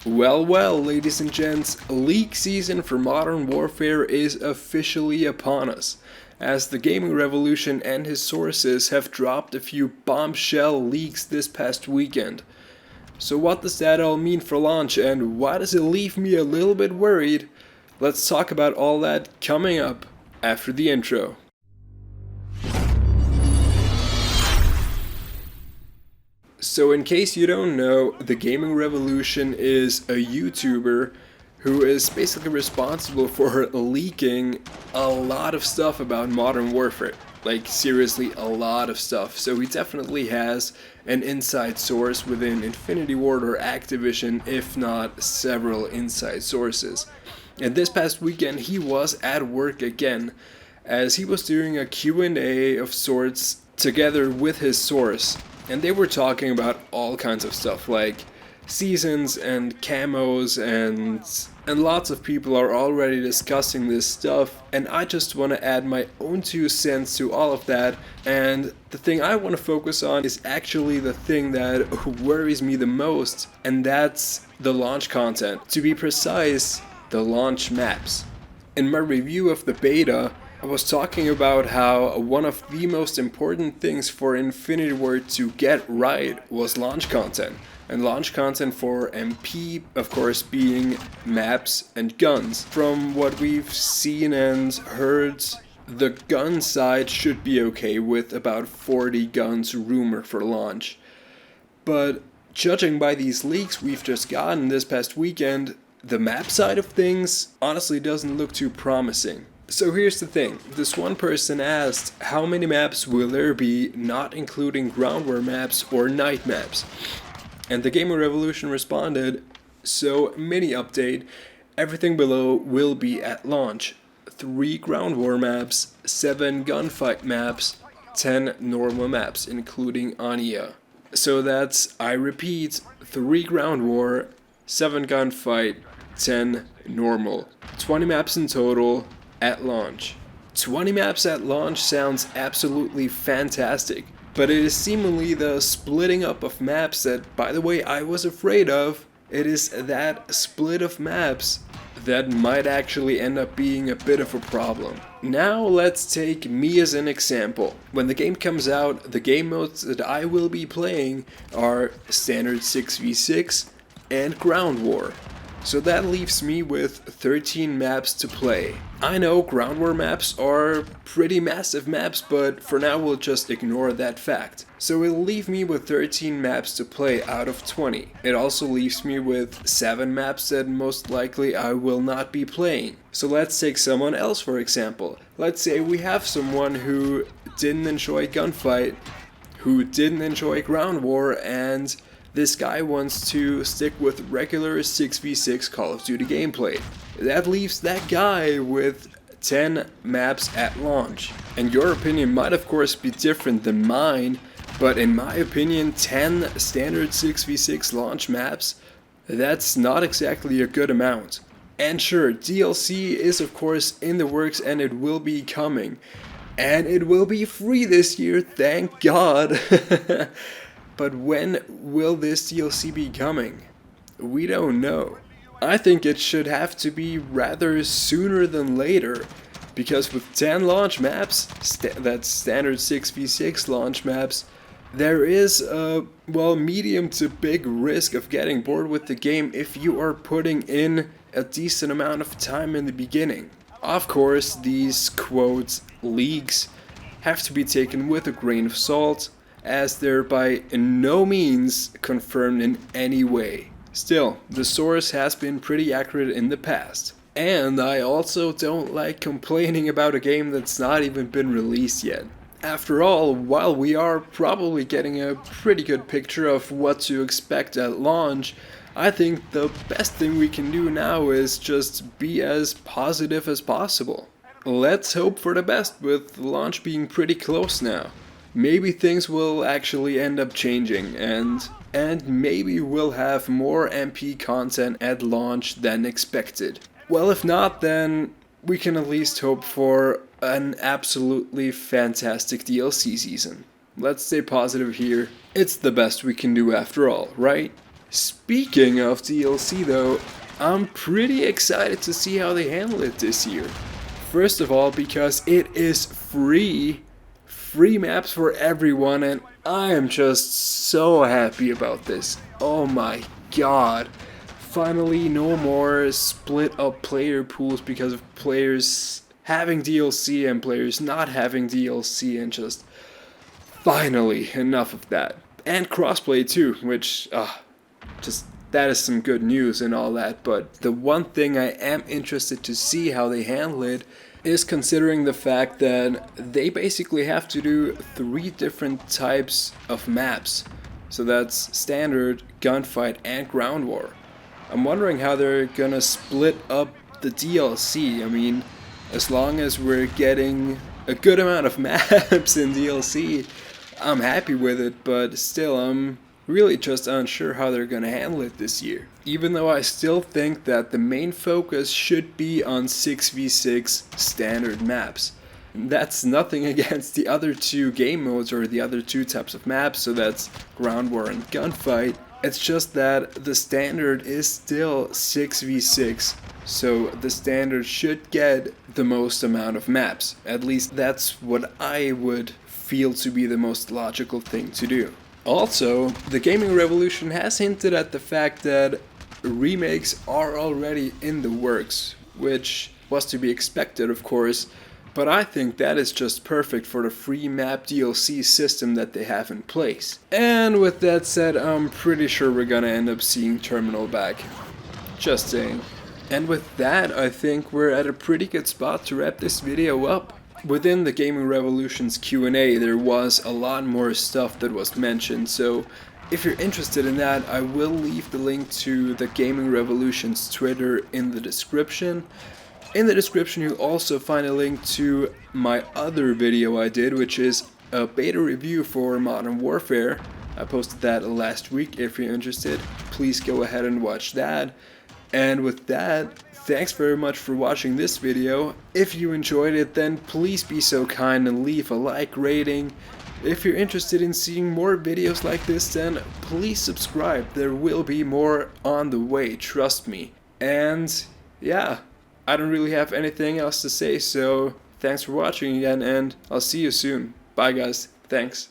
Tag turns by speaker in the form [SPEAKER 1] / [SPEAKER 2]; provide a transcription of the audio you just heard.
[SPEAKER 1] Well, ladies and gents, leak season for Modern Warfare is officially upon us, as the gaming revolution and his sources have dropped a few bombshell leaks this past weekend. So, what does that all mean for launch, and why does it leave me a little bit worried? Let's talk about all that coming up after the intro. So, in case you don't know, the Gaming Revolution is a YouTuber who is basically responsible for leaking a lot of stuff about Modern Warfare. Like, seriously, a lot of stuff. So, he definitely has an inside source within Infinity Ward or Activision, if not several inside sources. And this past weekend, he was at work again, as he was doing a Q&A of sorts together with his source, and they were talking about all kinds of stuff like seasons and camos, and lots of people are already discussing this stuff, and I just want to add my own 2 cents to all of that. And the thing I want to focus on is actually the thing that worries me the most, and that's the launch content. To be precise, the launch maps. In my review of the beta, I was talking about how one of the most important things for Infinity Ward to get right was launch content. And launch content for MP, of course, being maps and guns. From what we've seen and heard, the gun side should be okay with about 40 guns rumored for launch. But judging by these leaks we've just gotten this past weekend, the map side of things honestly doesn't look too promising. So here's the thing, this one person asked how many maps will there be, not including ground war maps or night maps. And the Gaming Revolution responded, so mini update, everything below will be at launch. 3 ground war maps, 7 gunfight maps, 10 normal maps including Anya. So that's, I repeat, 3 ground war, 7 gunfight, 10 normal. 20 maps in total at launch. 20 maps at launch sounds absolutely fantastic, but it is seemingly the splitting up of maps that, by the way, I was afraid of. It is that split of maps that might actually end up being a bit of a problem. Now let's take me as an example. When the game comes out, the game modes that I will be playing are Standard 6v6 and Ground War. So that leaves me with 13 maps to play. I know ground war maps are pretty massive maps, but for now we'll just ignore that fact. So it'll leave me with 13 maps to play out of 20. It also leaves me with 7 maps that most likely I will not be playing. So let's take someone else for example. Let's say we have someone who didn't enjoy gunfight, who didn't enjoy ground war, and this guy wants to stick with regular 6v6 Call of Duty gameplay. That leaves that guy with 10 maps at launch. And your opinion might of course be different than mine, but in my opinion 10 standard 6v6 launch maps, that's not exactly a good amount. And sure, DLC is of course in the works and it will be coming. And it will be free this year, thank God. But when will this DLC be coming? We don't know. I think it should have to be rather sooner than later, because with 10 launch maps, that's standard 6v6 launch maps, there is a, medium to big risk of getting bored with the game if you are putting in a decent amount of time in the beginning. Of course, these quote leaks have to be taken with a grain of salt, as they're by no means confirmed in any way. Still, the source has been pretty accurate in the past. And I also don't like complaining about a game that's not even been released yet. After all, while we are probably getting a pretty good picture of what to expect at launch, I think the best thing we can do now is just be as positive as possible. Let's hope for the best, with launch being pretty close now. Maybe things will actually end up changing, and maybe we'll have more MP content at launch than expected. Well, if not, then we can at least hope for an absolutely fantastic DLC season. Let's stay positive here. It's the best we can do after all, right? Speaking of DLC though, I'm pretty excited to see how they handle it this year. First of all, because it is free maps for everyone, and I am just so happy about this. Oh my god. Finally, no more split up player pools because of players having DLC and players not having DLC, and just finally enough of that. And crossplay too, which just that is some good news and all that. But the one thing I am interested to see how they handle it is considering the fact that they basically have to do 3 different types of maps. So that's standard, gunfight, and ground war. I'm wondering how they're gonna split up the DLC. I mean, as long as we're getting a good amount of maps in DLC, I'm happy with it, but still I'm really just unsure how they're gonna handle it this year. Even though I still think that the main focus should be on 6v6 standard maps. That's nothing against the other 2 game modes or the other 2 types of maps, so that's ground war and gunfight. It's just that the standard is still 6v6, so the standard should get the most amount of maps. At least that's what I would feel to be the most logical thing to do. Also, the Gaming Revolution has hinted at the fact that remakes are already in the works, which was to be expected of course, but I think that is just perfect for the free map DLC system that they have in place. And with that said, I'm pretty sure we're gonna end up seeing Terminal back. Just saying. And with that, I think we're at a pretty good spot to wrap this video up. Within the Gaming Revolution's Q&A, there was a lot more stuff that was mentioned, so if you're interested in that, I will leave the link to the Gaming Revolution's Twitter in the description. In the description you'll also find a link to my other video I did, which is a beta review for Modern Warfare. I posted that last week. If you're interested, please go ahead and watch that. And with that, thanks very much for watching this video. If you enjoyed it, then please be so kind and leave a like rating. If you're interested in seeing more videos like this, then please subscribe. There will be more on the way, trust me. And yeah, I don't really have anything else to say, so thanks for watching again, and I'll see you soon. Bye guys, thanks.